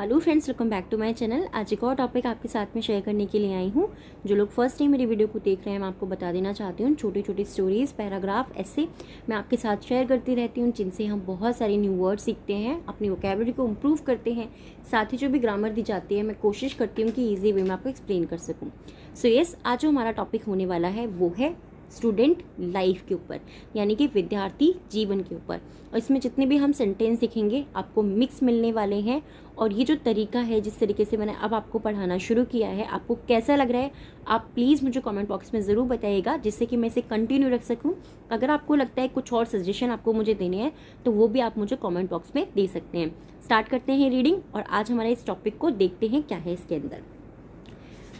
Hello friends, welcome back to my channel. आज एक और टॉपिक आपके साथ में शेयर करने के लिए आई हूँ। जो लोग फर्स्ट टाइम मेरी वीडियो को देख रहे हैं, मैं आपको बता देना चाहती हूँ, छोटी छोटी स्टोरीज, पैराग्राफ, ऐसे मैं आपके साथ शेयर करती रहती हूँ, जिनसे हम बहुत सारे न्यू वर्ड सीखते हैं, अपनी वोकैबुलरी को इम्प्रूव करते हैं। साथ ही जो भी ग्रामर दी जाती है, मैं कोशिश करती हूँ कि ईजी वे में आपको एक्सप्लेन कर सकूँ। सो यस, आज जो हमारा टॉपिक होने वाला है वो है स्टूडेंट लाइफ के ऊपर, यानी कि विद्यार्थी जीवन के ऊपर। और इसमें जितने भी हम सेंटेंस दिखेंगे आपको मिक्स मिलने वाले हैं। और ये जो तरीका है, जिस तरीके से मैंने अब आपको पढ़ाना शुरू किया है, आपको कैसा लग रहा है आप प्लीज़ मुझे कमेंट बॉक्स में ज़रूर बताइएगा, जिससे कि मैं इसे कंटिन्यू रख सकूं। अगर आपको लगता है कुछ और सजेशन आपको मुझे देने हैं तो वो भी आप मुझे कमेंट बॉक्स में दे सकते हैं। स्टार्ट करते हैं रीडिंग, और आज हमारे इस टॉपिक को देखते हैं क्या है इसके अंदर।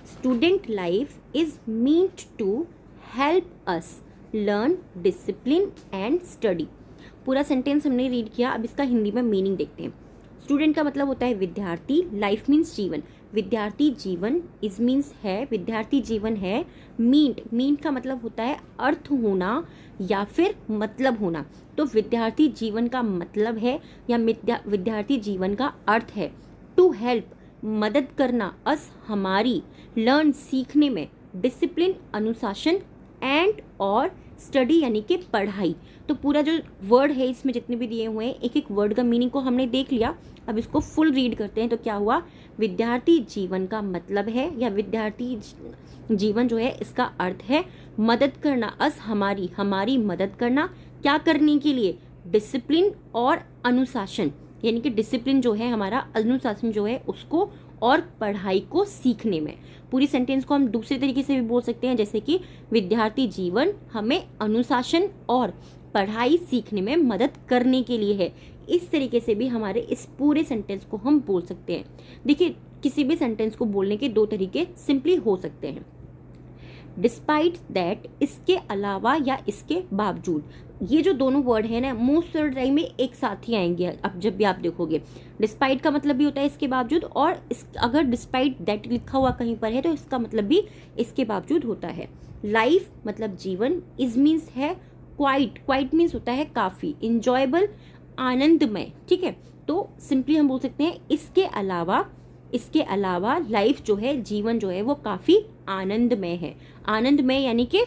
Student life is meant to help us learn discipline and study. पूरा सेंटेंस हमने रीड किया, अब इसका हिंदी में मीनिंग देखते हैं। स्टूडेंट का मतलब होता है विद्यार्थी, लाइफ मीन्स जीवन, विद्यार्थी जीवन, इज मीन्स है, विद्यार्थी जीवन है। मींट का मतलब होता है अर्थ होना या फिर मतलब होना। तो विद्यार्थी जीवन का मतलब है या विद्यार्थी जीवन का अर्थ है टू हेल्प, मदद करना, अस हमारी, लर्न सीखने में, डिसिप्लिन अनुशासन, एंड और स्टडी यानी कि पढ़ाई। तो पूरा जो वर्ड है इसमें जितने भी दिए हुए हैं, एक एक वर्ड का मीनिंग को हमने देख लिया। अब इसको फुल रीड करते हैं। तो क्या हुआ, विद्यार्थी जीवन का मतलब है या विद्यार्थी जीवन जो है इसका अर्थ है मदद करना, अस हमारी, हमारी मदद करना, क्या करने के लिए, डिसिप्लिन और अनुशासन, यानी कि डिसिप्लिन जो है हमारा, अनुशासन जो है उसको, और पढ़ाई को सीखने में। पूरी सेंटेंस को हम दूसरे तरीके से भी बोल सकते हैं, जैसे कि विद्यार्थी जीवन हमें अनुशासन और पढ़ाई सीखने में मदद करने के लिए है। इस तरीके से भी हमारे इस पूरे सेंटेंस को हम बोल सकते हैं। देखिए, किसी भी सेंटेंस को बोलने के दो तरीके सिंपली हो सकते हैं। डिस्पाइट दैट, इसके अलावा या इसके बावजूद। ये जो दोनों वर्ड है ना, मोस्ट ऑफ द टाइम में एक साथ ही आएंगे। अब जब भी आप देखोगे, डिस्पाइट का मतलब भी होता है इसके बावजूद, और अगर डिस्पाइट दैट लिखा हुआ कहीं पर है तो इसका मतलब भी इसके बावजूद होता है। लाइफ मतलब जीवन, इज मीन्स है क्वाइट, क्वाइट मीन्स होता है काफी, इंजॉयबल आनंदमय। ठीक है, तो सिंपली हम बोल सकते हैं इसके अलावा लाइफ जो है, जीवन जो है वो काफी आनंदमय है। आनंदमय यानी कि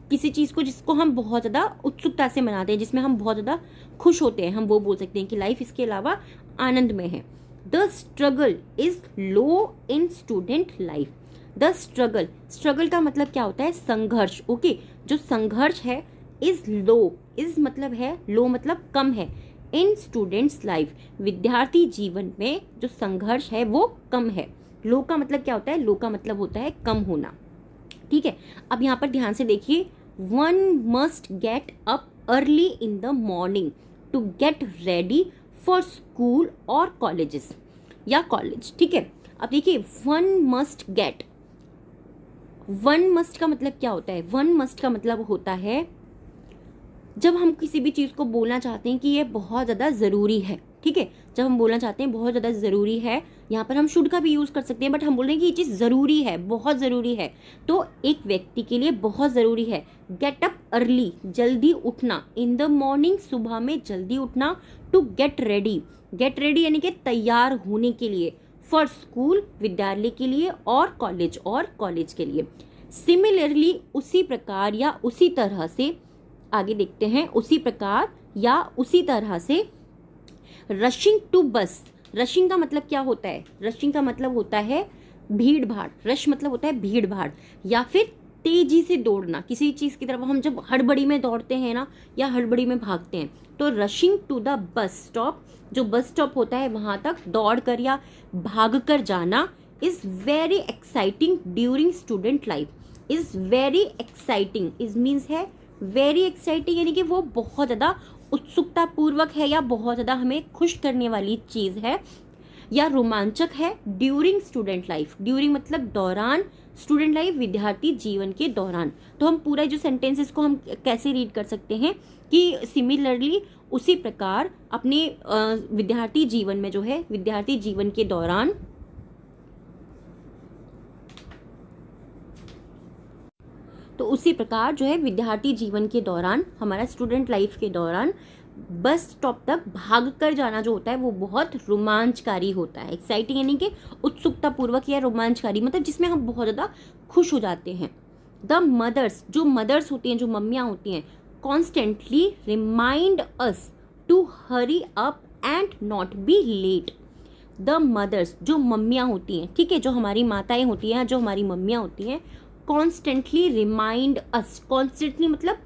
किसी चीज को जिसको हम बहुत ज्यादा उत्सुकता से मनाते हैं, जिसमें हम बहुत ज्यादा खुश होते हैं, हम वो बोल सकते हैं कि लाइफ इसके अलावा आनंदमय है। The struggle is low in student life. The struggle का मतलब क्या होता है, संघर्ष। ओके, जो संघर्ष है, इज लो, इज मतलब है, लो मतलब कम है, इन स्टूडेंट्स लाइफ, विद्यार्थी जीवन में जो संघर्ष है वो कम है। लो का मतलब क्या होता है, लो का मतलब होता है कम होना। ठीक है, अब यहाँ पर ध्यान से देखिए, one must get up early in the morning to get ready for school और कॉलेजेस या कॉलेज। ठीक है, अब देखिए, वन मस्ट का मतलब क्या होता है, वन मस्ट का मतलब होता है जब हम किसी भी चीज को बोलना चाहते हैं कि ये बहुत ज्यादा जरूरी है। ठीक है, जब हम बोलना चाहते हैं बहुत ज्यादा जरूरी है, यहाँ पर हम शुड का भी यूज कर सकते हैं, बट हम बोल रहे हैं कि ये चीज जरूरी है, बहुत जरूरी है, तो एक व्यक्ति के लिए बहुत जरूरी है। गेट अप अर्ली, जल्दी उठना, इन द मॉर्निंग, सुबह में जल्दी उठना, टू गेट रेडी यानी कि तैयार होने के लिए, फॉर स्कूल, विद्यालय के लिए, और कॉलेज के लिए। सिमिलरली, उसी प्रकार या उसी तरह से, आगे देखते हैं, उसी प्रकार या उसी तरह से, रशिंग टू बस। रशिंग का मतलब क्या होता है, रशिंग का मतलब होता है भीड़ भाड़, रश मतलब होता है भीड़ भाड़, या फिर तेजी से दौड़ना किसी चीज की तरफ। हम जब हड़बड़ी में दौड़ते हैं ना, या हड़बड़ी में भागते हैं, तो rushing to the bus stop, जो बस स्टॉप होता है वहां तक दौड़ कर या भाग कर जाना, is very exciting during student life. Is very exciting, is means है वेरी एक्साइटिंग, यानी कि वो बहुत ज़्यादा उत्सुकता पूर्वक है या बहुत ज़्यादा हमें खुश करने वाली चीज़ है या रोमांचक है। ड्यूरिंग स्टूडेंट लाइफ, ड्यूरिंग मतलब दौरान, स्टूडेंट लाइफ विद्यार्थी जीवन के दौरान। तो हम पूरा जो सेंटेंसेस को हम कैसे रीड कर सकते हैं कि सिमिलरली, उसी प्रकार, अपने विद्यार्थी जीवन में जो है, विद्यार्थी जीवन के दौरान, तो उसी प्रकार जो है विद्यार्थी जीवन के दौरान, हमारा स्टूडेंट लाइफ के दौरान, बस स्टॉप तक भाग कर जाना जो होता है वो बहुत रोमांचकारी होता है। एक्साइटिंग यानी कि उत्सुकता पूर्वक या रोमांचकारी, मतलब जिसमें हम बहुत ज़्यादा खुश हो जाते हैं। द मदर्स, जो मदर्स होती हैं, जो मम्मियाँ होती हैं, constantly remind us to hurry up and not be late. The mothers, जो मम्मियाँ होती हैं, ठीक है, जो हमारी माताएं होती हैं, जो हमारी मम्मियाँ होती हैं, कॉन्स्टेंटली रिमाइंड अस, कॉन्स्टेंटली मतलब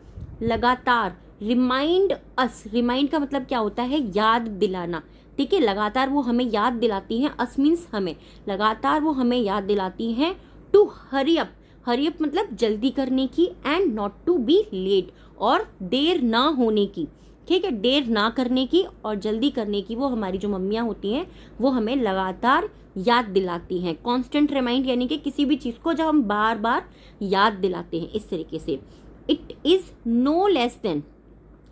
लगातार, रिमाइंड अस, रिमाइंड का मतलब क्या होता है, याद दिलाना, ठीक है, लगातार वो हमें याद दिलाती हैं, अस मीन्स हमें, लगातार वो हमें याद दिलाती हैं, to hurry up, hurry up मतलब जल्दी करने की, and not to be late, और देर ना होने की, ठीक है, देर ना करने की और जल्दी करने की, वो हमारी जो मम्मियाँ होती हैं वो हमें लगातार याद दिलाती हैं। कॉन्स्टेंट रिमाइंड यानी कि किसी भी चीज़ को जब हम बार बार याद दिलाते हैं इस तरीके से। It is no less than,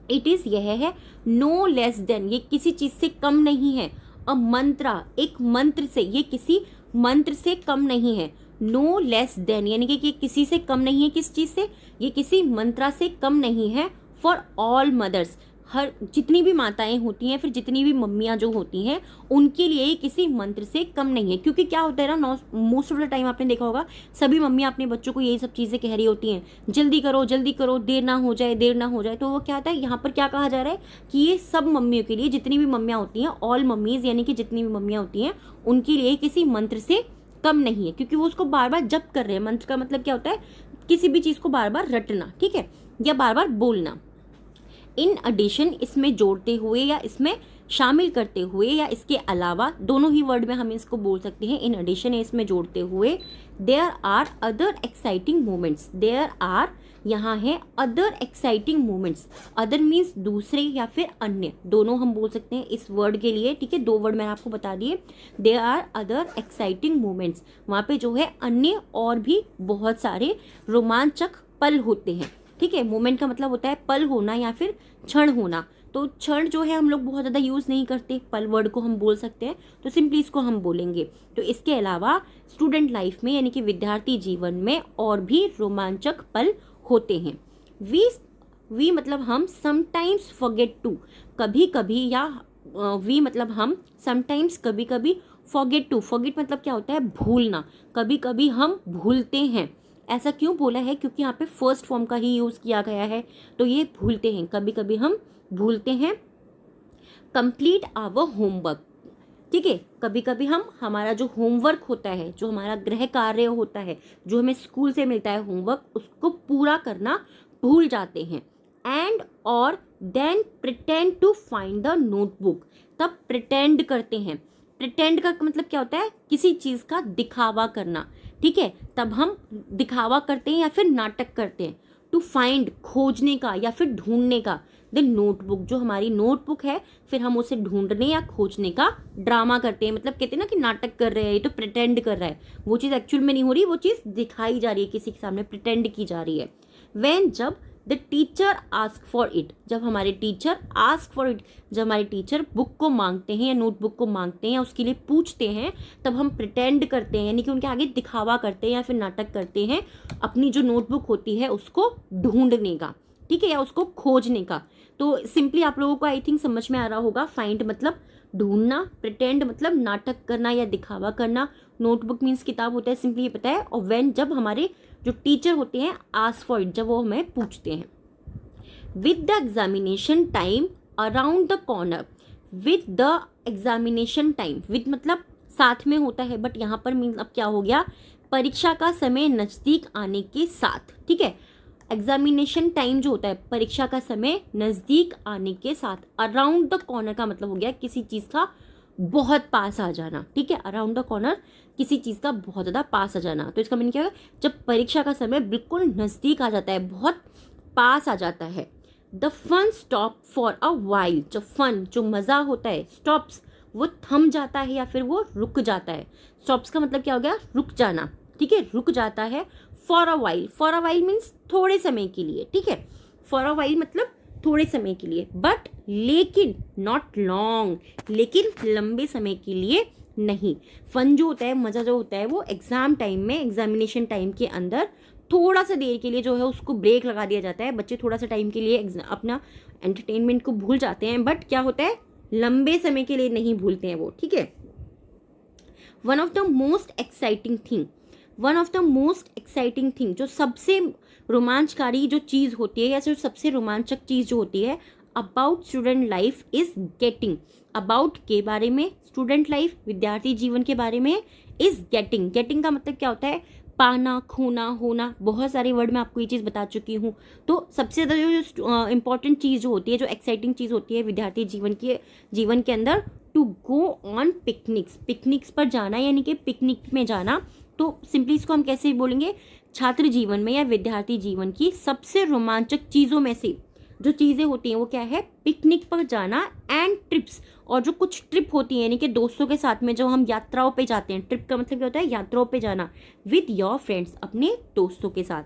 it is यह है, नो लेस देन ये किसी चीज़ से कम नहीं है, अ मंत्रा एक मंत्र से, ये किसी मंत्र से कम नहीं है। नो लेस देन यानी कि ये किसी से कम नहीं है, किस चीज़ से, ये किसी मंत्रा से कम नहीं है। फॉर ऑल मदर्स, हर जितनी भी माताएं होती हैं, फिर जितनी भी मम्मियाँ जो होती हैं, उनके लिए ये किसी मंत्र से कम नहीं है। क्योंकि क्या होता है ना, मोस्ट ऑफ द टाइम आपने देखा होगा सभी मम्मियाँ अपने बच्चों को यही सब चीज़ें कह रही होती हैं, जल्दी करो, देर ना हो जाए, देर ना हो जाए। तो वो क्या होता है, यहाँ पर क्या कहा जा रहा है कि ये सब मम्मियों के लिए, जितनी भी मम्मियाँ होती हैं, ऑल मम्मीज़ यानी कि जितनी भी मम्मियाँ होती हैं, उनके लिए किसी मंत्र से कम नहीं है। क्योंकि वो उसको बार बार जप कर रहे हैं। मंत्र का मतलब क्या होता है, किसी भी चीज़ को बार बार रटना, ठीक है, या बार बार बोलना। इन एडिशन, इसमें जोड़ते हुए या इसमें शामिल करते हुए या इसके अलावा, दोनों ही वर्ड में हम इसको बोल सकते हैं। इन एडिशन इसमें जोड़ते हुए, there are other exciting moments, there are यहाँ है other exciting moments, other means दूसरे या फिर अन्य, दोनों हम बोल सकते हैं इस वर्ड के लिए, ठीक है, दो वर्ड मैंने आपको बता दिए। There are other exciting moments, वहाँ पे जो है अन्य और भी बहुत सारे रोमांचक पल होते हैं, ठीक है। मोमेंट का मतलब होता है पल होना या फिर क्षण होना। तो क्षण जो है हम लोग बहुत ज़्यादा यूज़ नहीं करते, पल वर्ड को हम बोल सकते हैं, तो सिंपली इसको हम बोलेंगे। तो इसके अलावा स्टूडेंट लाइफ में यानी कि विद्यार्थी जीवन में और भी रोमांचक पल होते हैं। वी मतलब हम, समटाइम्स फॉरगेट टू, कभी कभी, या वी मतलब हम, समटाइम्स कभी कभी, फॉरगेट टू, फॉरगेट मतलब क्या होता है, भूलना, कभी कभी हम भूलते हैं। ऐसा क्यों बोला है, क्योंकि यहाँ पे फर्स्ट फॉर्म का ही यूज़ किया गया है, तो ये भूलते हैं, कभी कभी हम भूलते हैं। कंप्लीट आवर होमवर्क, ठीक है, कभी कभी हम, हमारा जो होमवर्क होता है, जो हमारा गृह कार्य होता है, जो हमें स्कूल से मिलता है होमवर्क, उसको पूरा करना भूल जाते हैं। एंड और then pretend to find the notebook, तब प्रिटेंड करते हैं। प्रिटेंड का मतलब क्या होता है, किसी चीज़ का दिखावा करना, ठीक है, तब हम दिखावा करते हैं या फिर नाटक करते हैं। टू फाइंड, खोजने का या फिर ढूंढने का। द नोटबुक, जो हमारी नोटबुक है, फिर हम उसे ढूंढने या खोजने का ड्रामा करते हैं। मतलब कहते हैं ना कि नाटक कर रहे हैं, ये तो प्रिटेंड कर रहा है, वो चीज़ एक्चुअल में नहीं हो रही, वो चीज़ दिखाई जा रही है, किसी के सामने प्रिटेंड की जा रही है। व्हेन, जब the teacher ask for it, जब हमारे टीचर आस्क फॉर इट, जब हमारे टीचर बुक को मांगते हैं या नोटबुक को मांगते हैं या उसके लिए पूछते हैं, तब हम प्रिटेंड करते हैं, यानी कि उनके आगे दिखावा करते हैं या फिर नाटक करते हैं अपनी जो नोटबुक होती है उसको ढूंढने का, ठीक है, या उसको खोजने का। तो सिंपली आप लोगों को आई थिंक समझ में आ रहा होगा, फाइंड मतलब ढूंढना, प्रिटेंड मतलब नाटक करना या दिखावा करना, नोटबुक मीन्स किताब होता है, सिंपली ये पता है। और व्हेन, जब हमारे जो टीचर होते हैं आस्क फॉर इट, जब वो हमें पूछते हैं। With the examination time around the corner, with the examination time, with मतलब साथ में होता है, बट यहाँ पर मीन अब क्या हो गया, परीक्षा का समय नज़दीक आने के साथ, ठीक है। एग्जामिनेशन टाइम जो होता है, परीक्षा का समय नज़दीक आने के साथ। अराउंड द कॉर्नर का मतलब हो गया किसी चीज़ का बहुत पास आ जाना, ठीक है, अराउंड द कॉर्नर किसी चीज़ का बहुत ज़्यादा पास आ जाना। तो इसका मीनिंग क्या है, जब परीक्षा का समय बिल्कुल नज़दीक आ जाता है, बहुत पास आ जाता है। The fun stop for a while, जो फन, जो मज़ा होता है, स्टॉप्स, वो थम जाता है या फिर वो रुक जाता है। स्टॉप्स का मतलब क्या हो गया, रुक जाना, ठीक है, रुक जाता है। For a while, for a while means थोड़े समय के लिए, ठीक है, फॉर अ वाइल मतलब थोड़े समय के लिए, बट लेकिन नॉट लॉन्ग, लेकिन लंबे समय के लिए नहीं। फन जो होता है, मज़ा जो होता है, वो एग्ज़ाम टाइम में, एग्जामिनेशन टाइम के अंदर थोड़ा सा देर के लिए जो है उसको ब्रेक लगा दिया जाता है, बच्चे थोड़ा सा टाइम के लिए अपना एंटरटेनमेंट को भूल जाते हैं, बट क्या होता है लंबे समय के लिए नहीं भूलते हैं वो, ठीक है। One of the most exciting thing, जो सबसे रोमांचकारी जो चीज़ होती है या जो सबसे रोमांचक चीज़ जो होती है about student life is getting, about के बारे में, स्टूडेंट लाइफ विद्यार्थी जीवन के बारे में, इज गेटिंग का मतलब क्या होता है पाना, खोना, होना, बहुत सारे वर्ड में आपको ये चीज़ बता चुकी हूँ। तो सबसे ज़्यादा जो इम्पॉर्टेंट चीज़ जो होती है, जो एक्साइटिंग चीज़ होती है विद्यार्थी जीवन के अंदर, टू गो ऑन पिकनिक्स पर जाना, यानी कि पिकनिक में जाना। तो सिंपली इसको हम कैसे बोलेंगे, छात्र जीवन में या विद्यार्थी जीवन की सबसे रोमांचक चीज़ों में से जो चीज़ें होती हैं वो क्या है, पिकनिक पर जाना एंड ट्रिप्स। और जो कुछ ट्रिप होती है यानी कि दोस्तों के साथ में जो हम यात्राओं पे जाते हैं, ट्रिप का मतलब क्या होता है यात्राओं पे जाना विद योर फ्रेंड्स, अपने दोस्तों के साथ।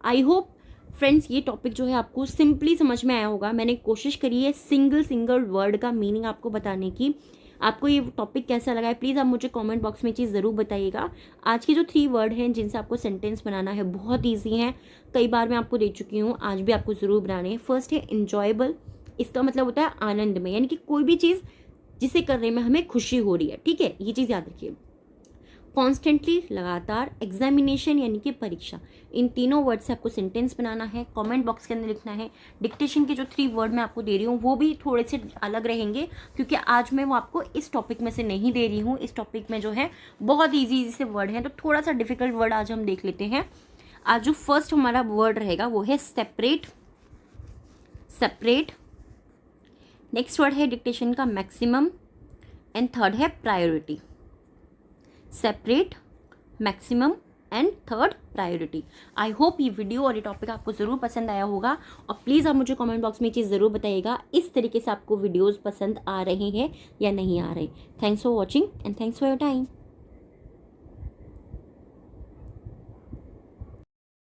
आई होप फ्रेंड्स ये टॉपिक जो है आपको सिंपली समझ में आया होगा। मैंने कोशिश करी है सिंगल वर्ड का मीनिंग आपको बताने की। आपको ये टॉपिक कैसा लगा है प्लीज़ आप मुझे कमेंट बॉक्स में चीज़ ज़रूर बताइएगा। आज के जो 3 वर्ड हैं जिनसे आपको सेंटेंस बनाना है बहुत ईजी हैं, कई बार मैं आपको दे चुकी हूँ, आज भी आपको ज़रूर बनाने हैं। फर्स्ट है इंजॉयबल, इसका मतलब होता है आनंद में, यानी कि कोई भी चीज़ जिसे करने में हमें खुशी हो रही है, ठीक है, ये चीज़ याद रखिए। कॉन्स्टेंटली, लगातार। एग्जामिनेशन यानी कि परीक्षा। इन तीनों वर्ड से आपको सेंटेंस बनाना है, कमेंट बॉक्स के अंदर लिखना है। डिक्टेशन के जो 3 वर्ड मैं आपको दे रही हूँ वो भी थोड़े से अलग रहेंगे, क्योंकि आज मैं वो आपको इस टॉपिक में से नहीं दे रही हूँ। इस टॉपिक में जो है बहुत ईजी से वर्ड हैं, तो थोड़ा सा डिफिकल्ट वर्ड आज हम देख लेते हैं। आज जो फर्स्ट हमारा वर्ड रहेगा वो है सेपरेट। नेक्स्ट वर्ड है डिक्टेशन का मैक्सिमम, एंड थर्ड है priority. Separate, maximum and third priority. I hope ये वीडियो और ये टॉपिक आपको ज़रूर पसंद आया होगा, और प्लीज़ आप मुझे कमेंट बॉक्स में ये चीज़ ज़रूर बताइएगा इस तरीके से आपको वीडियोस पसंद आ रहे हैं या नहीं आ रहे। Thanks for watching and thanks for your time.